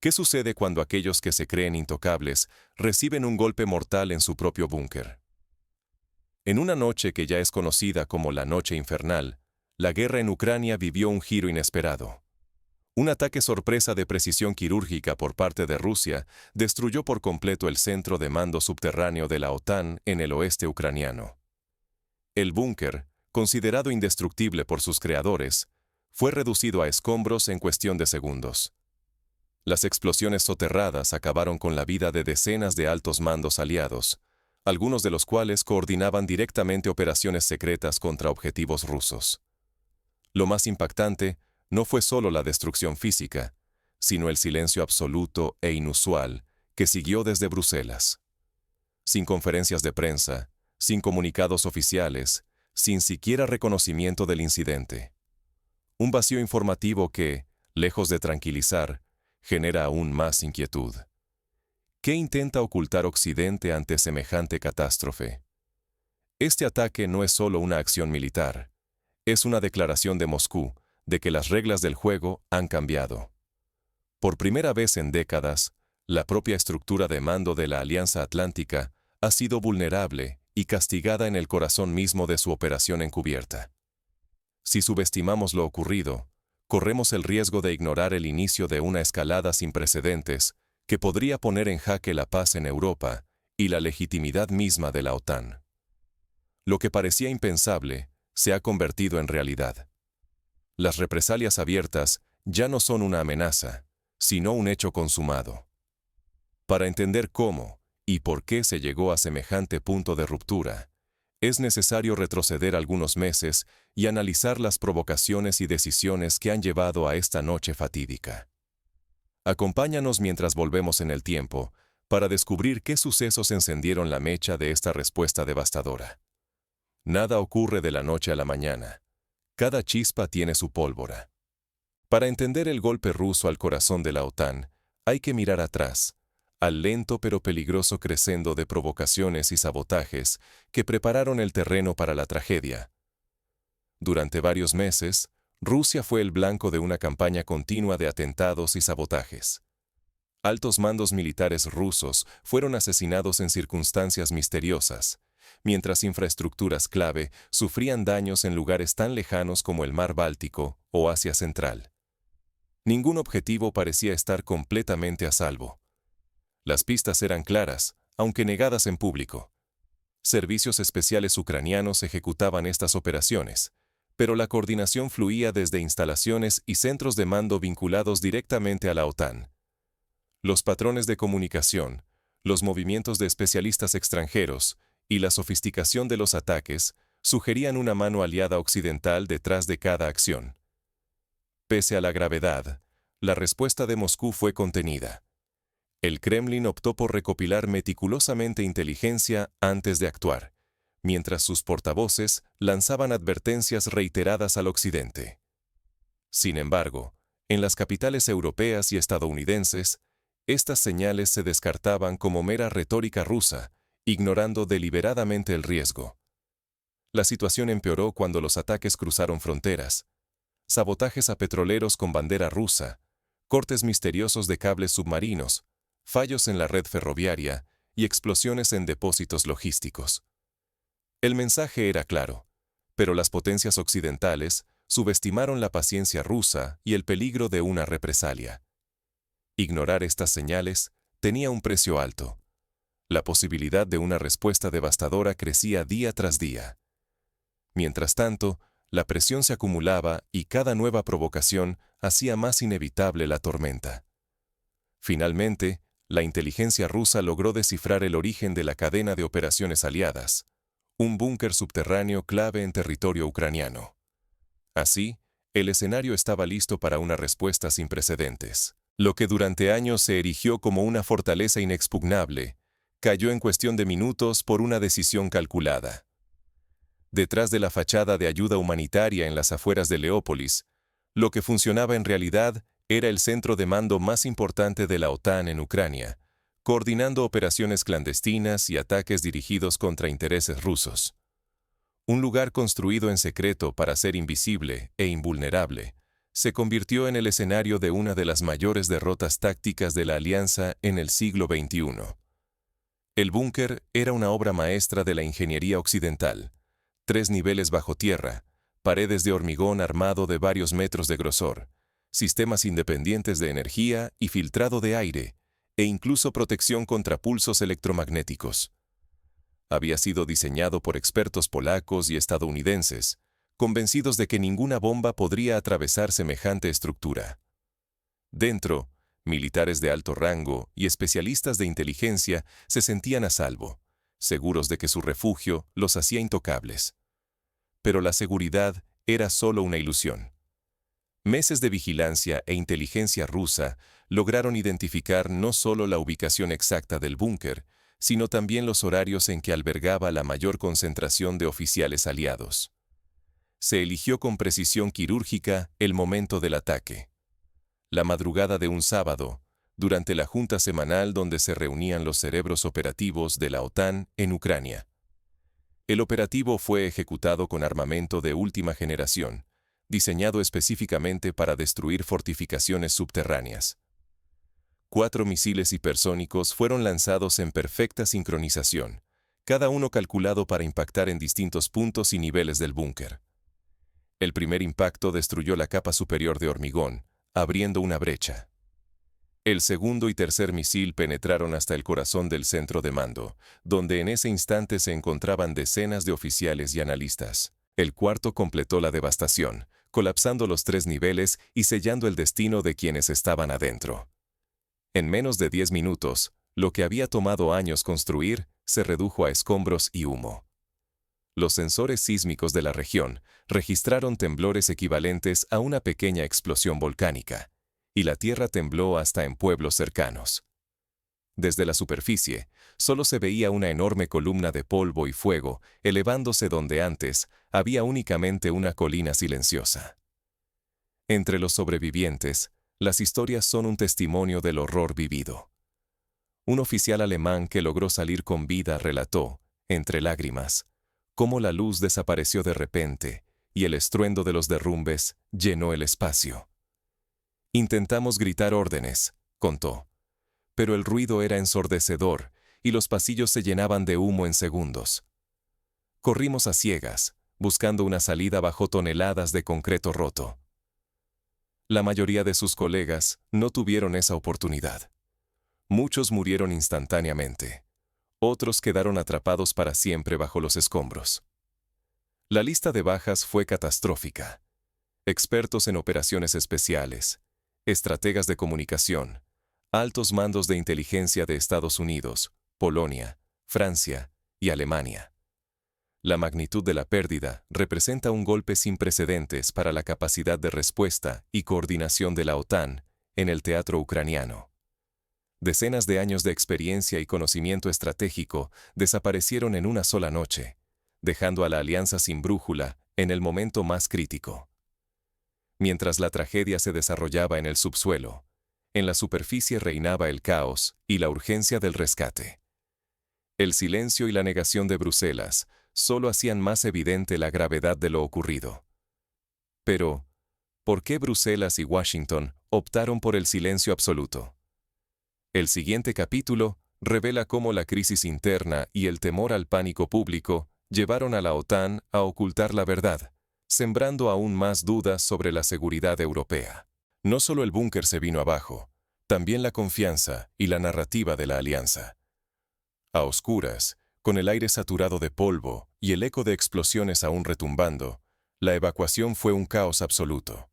¿Qué sucede cuando aquellos que se creen intocables reciben un golpe mortal en su propio búnker? En una noche que ya es conocida como la Noche Infernal, la guerra en Ucrania vivió un giro inesperado. Un ataque sorpresa de precisión quirúrgica por parte de Rusia destruyó por completo el centro de mando subterráneo de la OTAN en el oeste ucraniano. El búnker, considerado indestructible por sus creadores, fue reducido a escombros en cuestión de segundos. Las explosiones soterradas acabaron con la vida de decenas de altos mandos aliados, algunos de los cuales coordinaban directamente operaciones secretas contra objetivos rusos. Lo más impactante no fue solo la destrucción física, sino el silencio absoluto e inusual que siguió desde Bruselas. Sin conferencias de prensa, sin comunicados oficiales, sin siquiera reconocimiento del incidente. Un vacío informativo que, lejos de tranquilizar, genera aún más inquietud. ¿Qué intenta ocultar Occidente ante semejante catástrofe? Este ataque no es solo una acción militar, es una declaración de Moscú de que las reglas del juego han cambiado. Por primera vez en décadas, la propia estructura de mando de la Alianza Atlántica ha sido vulnerable y castigada en el corazón mismo de su operación encubierta. Si subestimamos lo ocurrido, corremos el riesgo de ignorar el inicio de una escalada sin precedentes que podría poner en jaque la paz en Europa y la legitimidad misma de la OTAN. Lo que parecía impensable se ha convertido en realidad. Las represalias abiertas ya no son una amenaza, sino un hecho consumado. Para entender cómo y por qué se llegó a semejante punto de ruptura, es necesario retroceder algunos meses y analizar las provocaciones y decisiones que han llevado a esta noche fatídica. Acompáñanos mientras volvemos en el tiempo para descubrir qué sucesos encendieron la mecha de esta respuesta devastadora. Nada ocurre de la noche a la mañana. Cada chispa tiene su pólvora. Para entender el golpe ruso al corazón de la OTAN, hay que mirar atrás, al lento pero peligroso crescendo de provocaciones y sabotajes que prepararon el terreno para la tragedia. Durante varios meses, Rusia fue el blanco de una campaña continua de atentados y sabotajes. Altos mandos militares rusos fueron asesinados en circunstancias misteriosas, mientras infraestructuras clave sufrían daños en lugares tan lejanos como el Mar Báltico o Asia Central. Ningún objetivo parecía estar completamente a salvo. Las pistas eran claras, aunque negadas en público. Servicios especiales ucranianos ejecutaban estas operaciones, pero la coordinación fluía desde instalaciones y centros de mando vinculados directamente a la OTAN. Los patrones de comunicación, los movimientos de especialistas extranjeros y la sofisticación de los ataques sugerían una mano aliada occidental detrás de cada acción. Pese a la gravedad, la respuesta de Moscú fue contenida. El Kremlin optó por recopilar meticulosamente inteligencia antes de actuar, mientras sus portavoces lanzaban advertencias reiteradas al Occidente. Sin embargo, en las capitales europeas y estadounidenses, estas señales se descartaban como mera retórica rusa, ignorando deliberadamente el riesgo. La situación empeoró cuando los ataques cruzaron fronteras, sabotajes a petroleros con bandera rusa, cortes misteriosos de cables submarinos, fallos en la red ferroviaria y explosiones en depósitos logísticos. El mensaje era claro, pero las potencias occidentales subestimaron la paciencia rusa y el peligro de una represalia. Ignorar estas señales tenía un precio alto. La posibilidad de una respuesta devastadora crecía día tras día. Mientras tanto, la presión se acumulaba y cada nueva provocación hacía más inevitable la tormenta. Finalmente, la inteligencia rusa logró descifrar el origen de la cadena de operaciones aliadas, un búnker subterráneo clave en territorio ucraniano. Así, el escenario estaba listo para una respuesta sin precedentes. Lo que durante años se erigió como una fortaleza inexpugnable, cayó en cuestión de minutos por una decisión calculada. Detrás de la fachada de ayuda humanitaria en las afueras de Leópolis, lo que funcionaba en realidad era el centro de mando más importante de la OTAN en Ucrania, coordinando operaciones clandestinas y ataques dirigidos contra intereses rusos. Un lugar construido en secreto para ser invisible e invulnerable, se convirtió en el escenario de una de las mayores derrotas tácticas de la Alianza en el siglo XXI. El búnker era una obra maestra de la ingeniería occidental. 3 niveles bajo tierra, paredes de hormigón armado de varios metros de grosor, sistemas independientes de energía y filtrado de aire, e incluso protección contra pulsos electromagnéticos. Había sido diseñado por expertos polacos y estadounidenses, convencidos de que ninguna bomba podría atravesar semejante estructura. Dentro, militares de alto rango y especialistas de inteligencia se sentían a salvo, seguros de que su refugio los hacía intocables. Pero la seguridad era solo una ilusión. Meses de vigilancia e inteligencia rusa lograron identificar no solo la ubicación exacta del búnker, sino también los horarios en que albergaba la mayor concentración de oficiales aliados. Se eligió con precisión quirúrgica el momento del ataque. La madrugada de un sábado, durante la junta semanal donde se reunían los cerebros operativos de la OTAN en Ucrania. El operativo fue ejecutado con armamento de última generación, diseñado específicamente para destruir fortificaciones subterráneas. 4 misiles hipersónicos fueron lanzados en perfecta sincronización, cada uno calculado para impactar en distintos puntos y niveles del búnker. El primer impacto destruyó la capa superior de hormigón, abriendo una brecha. El segundo y tercer misil penetraron hasta el corazón del centro de mando, donde en ese instante se encontraban decenas de oficiales y analistas. El cuarto completó la devastación, colapsando los 3 niveles y sellando el destino de quienes estaban adentro. En menos de 10 minutos, lo que había tomado años construir se redujo a escombros y humo. Los sensores sísmicos de la región registraron temblores equivalentes a una pequeña explosión volcánica, y la tierra tembló hasta en pueblos cercanos. Desde la superficie, solo se veía una enorme columna de polvo y fuego elevándose donde antes había únicamente una colina silenciosa. Entre los sobrevivientes, las historias son un testimonio del horror vivido. Un oficial alemán que logró salir con vida relató, entre lágrimas, cómo la luz desapareció de repente y el estruendo de los derrumbes llenó el espacio. Intentamos gritar órdenes, contó, pero el ruido era ensordecedor y los pasillos se llenaban de humo en segundos. Corrimos a ciegas, buscando una salida bajo toneladas de concreto roto. La mayoría de sus colegas no tuvieron esa oportunidad. Muchos murieron instantáneamente. Otros quedaron atrapados para siempre bajo los escombros. La lista de bajas fue catastrófica. Expertos en operaciones especiales, estrategas de comunicación, altos mandos de inteligencia de Estados Unidos, Polonia, Francia y Alemania. La magnitud de la pérdida representa un golpe sin precedentes para la capacidad de respuesta y coordinación de la OTAN en el teatro ucraniano. Decenas de años de experiencia y conocimiento estratégico desaparecieron en una sola noche, dejando a la alianza sin brújula en el momento más crítico. Mientras la tragedia se desarrollaba en el subsuelo, en la superficie reinaba el caos y la urgencia del rescate. El silencio y la negación de Bruselas solo hacían más evidente la gravedad de lo ocurrido. Pero, ¿por qué Bruselas y Washington optaron por el silencio absoluto? El siguiente capítulo revela cómo la crisis interna y el temor al pánico público llevaron a la OTAN a ocultar la verdad, sembrando aún más dudas sobre la seguridad europea. No solo el búnker se vino abajo, también la confianza y la narrativa de la alianza. A oscuras, con el aire saturado de polvo y el eco de explosiones aún retumbando, la evacuación fue un caos absoluto.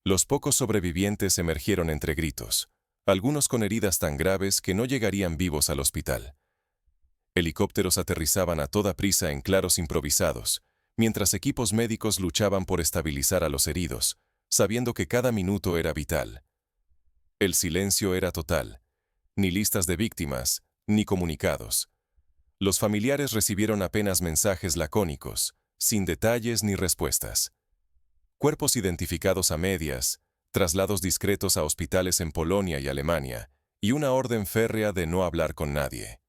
Los pocos sobrevivientes emergieron entre gritos, algunos con heridas tan graves que no llegarían vivos al hospital. Helicópteros aterrizaban a toda prisa en claros improvisados, mientras equipos médicos luchaban por estabilizar a los heridos, sabiendo que cada minuto era vital. El silencio era total, ni listas de víctimas, ni comunicados. Los familiares recibieron apenas mensajes lacónicos, sin detalles ni respuestas. Cuerpos identificados a medias, traslados discretos a hospitales en Polonia y Alemania, y una orden férrea de no hablar con nadie.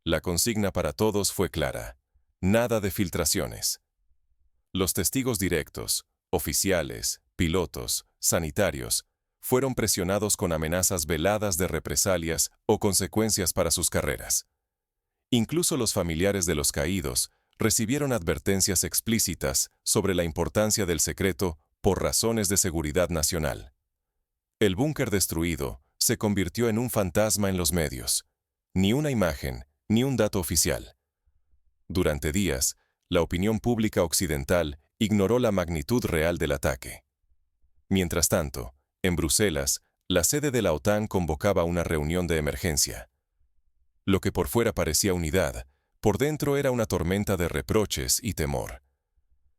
La consigna para todos fue clara: nada de filtraciones. Los testigos directos, oficiales, pilotos, sanitarios, fueron presionados con amenazas veladas de represalias o consecuencias para sus carreras. Incluso los familiares de los caídos recibieron advertencias explícitas sobre la importancia del secreto por razones de seguridad nacional. El búnker destruido se convirtió en un fantasma en los medios. Ni una imagen, ni un dato oficial. Durante días, la opinión pública occidental ignoró la magnitud real del ataque. Mientras tanto, en Bruselas, la sede de la OTAN convocaba una reunión de emergencia. Lo que por fuera parecía unidad, por dentro era una tormenta de reproches y temor.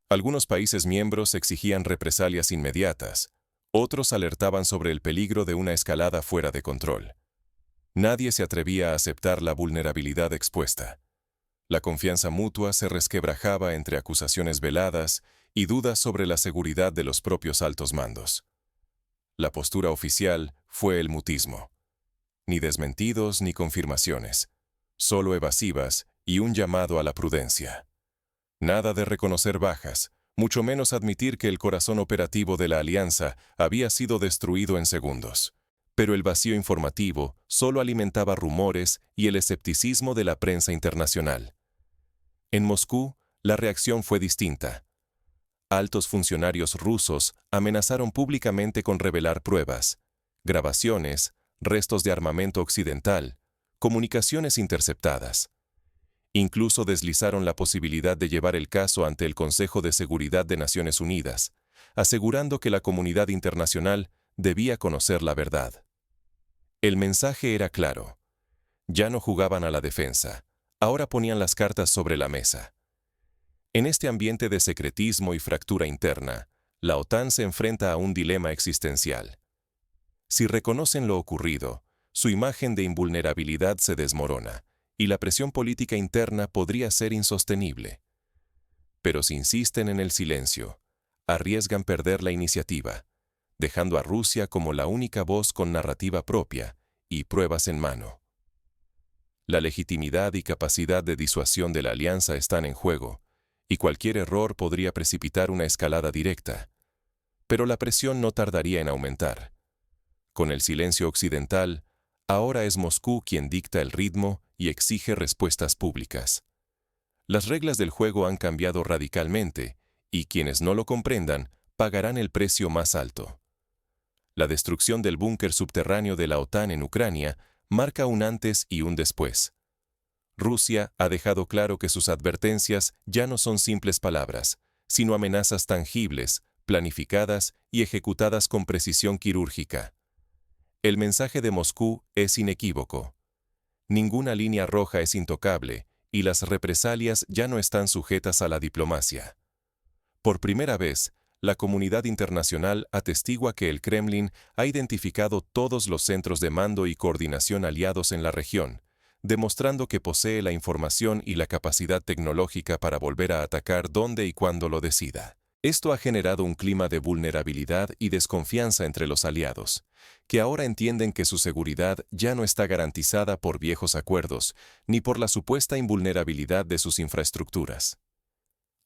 Algunos países miembros exigían represalias inmediatas, otros alertaban sobre el peligro de una escalada fuera de control. Nadie se atrevía a aceptar la vulnerabilidad expuesta. La confianza mutua se resquebrajaba entre acusaciones veladas y dudas sobre la seguridad de los propios altos mandos. La postura oficial fue el mutismo. Ni desmentidos ni confirmaciones, solo evasivas y un llamado a la prudencia. Nada de reconocer bajas, mucho menos admitir que el corazón operativo de la alianza había sido destruido en segundos. Pero el vacío informativo solo alimentaba rumores y el escepticismo de la prensa internacional. En Moscú, la reacción fue distinta. Altos funcionarios rusos amenazaron públicamente con revelar pruebas, grabaciones, restos de armamento occidental, comunicaciones interceptadas. Incluso deslizaron la posibilidad de llevar el caso ante el Consejo de Seguridad de Naciones Unidas, asegurando que la comunidad internacional debía conocer la verdad. El mensaje era claro. Ya no jugaban a la defensa, ahora ponían las cartas sobre la mesa. En este ambiente de secretismo y fractura interna, la OTAN se enfrenta a un dilema existencial. Si reconocen lo ocurrido, su imagen de invulnerabilidad se desmorona, y la presión política interna podría ser insostenible. Pero si insisten en el silencio, arriesgan perder la iniciativa, dejando a Rusia como la única voz con narrativa propia y pruebas en mano. La legitimidad y capacidad de disuasión de la alianza están en juego, y cualquier error podría precipitar una escalada directa. Pero la presión no tardaría en aumentar. Con el silencio occidental, ahora es Moscú quien dicta el ritmo y exige respuestas públicas. Las reglas del juego han cambiado radicalmente, y quienes no lo comprendan pagarán el precio más alto. La destrucción del búnker subterráneo de la OTAN en Ucrania marca un antes y un después. Rusia ha dejado claro que sus advertencias ya no son simples palabras, sino amenazas tangibles, planificadas y ejecutadas con precisión quirúrgica. El mensaje de Moscú es inequívoco. Ninguna línea roja es intocable, y las represalias ya no están sujetas a la diplomacia. Por primera vez, la comunidad internacional atestigua que el Kremlin ha identificado todos los centros de mando y coordinación aliados en la región, demostrando que posee la información y la capacidad tecnológica para volver a atacar donde y cuando lo decida. Esto ha generado un clima de vulnerabilidad y desconfianza entre los aliados, que ahora entienden que su seguridad ya no está garantizada por viejos acuerdos, ni por la supuesta invulnerabilidad de sus infraestructuras.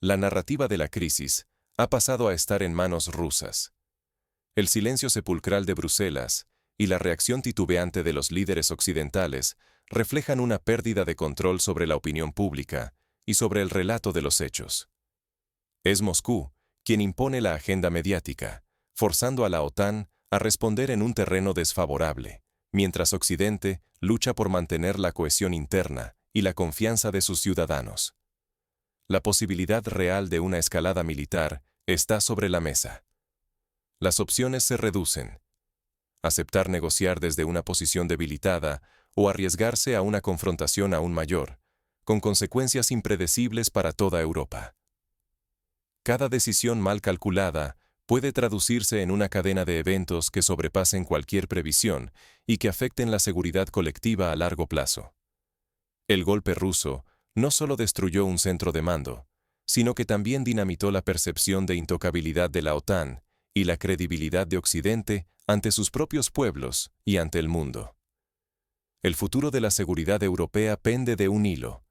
La narrativa de la crisis ha pasado a estar en manos rusas. El silencio sepulcral de Bruselas y la reacción titubeante de los líderes occidentales reflejan una pérdida de control sobre la opinión pública y sobre el relato de los hechos. Es Moscú quien impone la agenda mediática, forzando a la OTAN a responder en un terreno desfavorable, mientras Occidente lucha por mantener la cohesión interna y la confianza de sus ciudadanos. La posibilidad real de una escalada militar está sobre la mesa. Las opciones se reducen. Aceptar negociar desde una posición debilitada o arriesgarse a una confrontación aún mayor, con consecuencias impredecibles para toda Europa. Cada decisión mal calculada puede traducirse en una cadena de eventos que sobrepasen cualquier previsión y que afecten la seguridad colectiva a largo plazo. El golpe ruso no solo destruyó un centro de mando, sino que también dinamitó la percepción de intocabilidad de la OTAN y la credibilidad de Occidente ante sus propios pueblos y ante el mundo. El futuro de la seguridad europea pende de un hilo.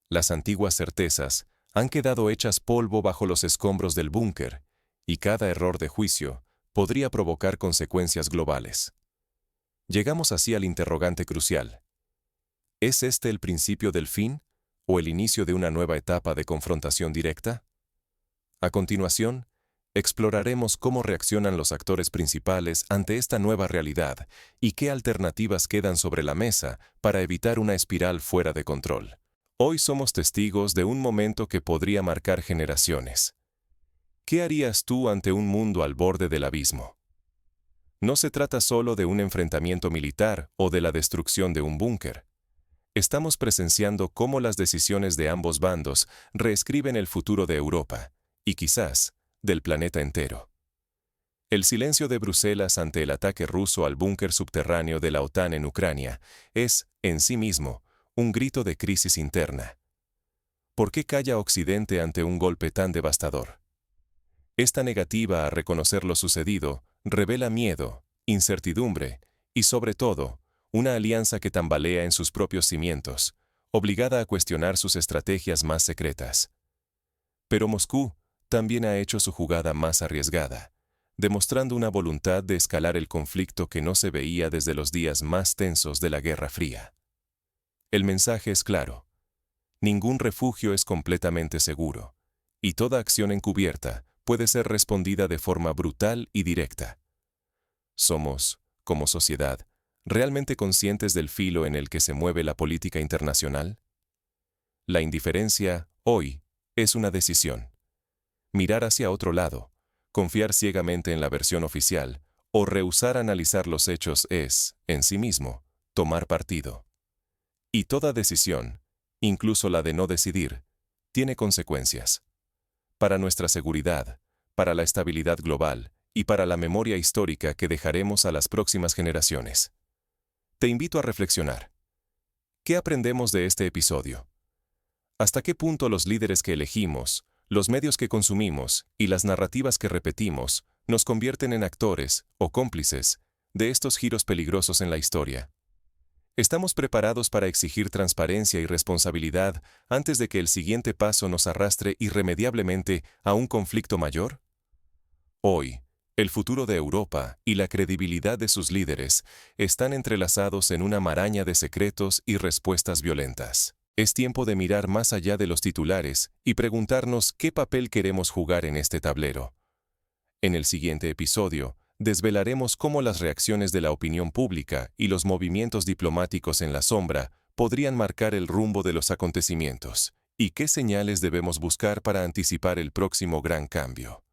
Las antiguas certezas han quedado hechas polvo bajo los escombros del búnker, y cada error de juicio podría provocar consecuencias globales. Llegamos así al interrogante crucial. ¿Es este el principio del fin o el inicio de una nueva etapa de confrontación directa? A continuación, exploraremos cómo reaccionan los actores principales ante esta nueva realidad y qué alternativas quedan sobre la mesa para evitar una espiral fuera de control. Hoy somos testigos de un momento que podría marcar generaciones. ¿Qué harías tú ante un mundo al borde del abismo? No se trata solo de un enfrentamiento militar o de la destrucción de un búnker. Estamos presenciando cómo las decisiones de ambos bandos reescriben el futuro de Europa, y quizás, del planeta entero. El silencio de Bruselas ante el ataque ruso al búnker subterráneo de la OTAN en Ucrania es, en sí mismo, un grito de crisis interna. ¿Por qué calla Occidente ante un golpe tan devastador? Esta negativa a reconocer lo sucedido revela miedo, incertidumbre y, sobre todo, una alianza que tambalea en sus propios cimientos, obligada a cuestionar sus estrategias más secretas. Pero Moscú también ha hecho su jugada más arriesgada, demostrando una voluntad de escalar el conflicto que no se veía desde los días más tensos de la Guerra Fría. El mensaje es claro. Ningún refugio es completamente seguro, y toda acción encubierta puede ser respondida de forma brutal y directa. Somos, como sociedad, ¿realmente conscientes del filo en el que se mueve la política internacional? La indiferencia, hoy, es una decisión. Mirar hacia otro lado, confiar ciegamente en la versión oficial, o rehusar analizar los hechos es, en sí mismo, tomar partido. Y toda decisión, incluso la de no decidir, tiene consecuencias. Para nuestra seguridad, para la estabilidad global y para la memoria histórica que dejaremos a las próximas generaciones. Te invito a reflexionar. ¿Qué aprendemos de este episodio? ¿Hasta qué punto los líderes que elegimos, los medios que consumimos y las narrativas que repetimos nos convierten en actores o cómplices de estos giros peligrosos en la historia? ¿Estamos preparados para exigir transparencia y responsabilidad antes de que el siguiente paso nos arrastre irremediablemente a un conflicto mayor? Hoy, el futuro de Europa y la credibilidad de sus líderes están entrelazados en una maraña de secretos y respuestas violentas. Es tiempo de mirar más allá de los titulares y preguntarnos qué papel queremos jugar en este tablero. En el siguiente episodio, desvelaremos cómo las reacciones de la opinión pública y los movimientos diplomáticos en la sombra podrían marcar el rumbo de los acontecimientos, y qué señales debemos buscar para anticipar el próximo gran cambio.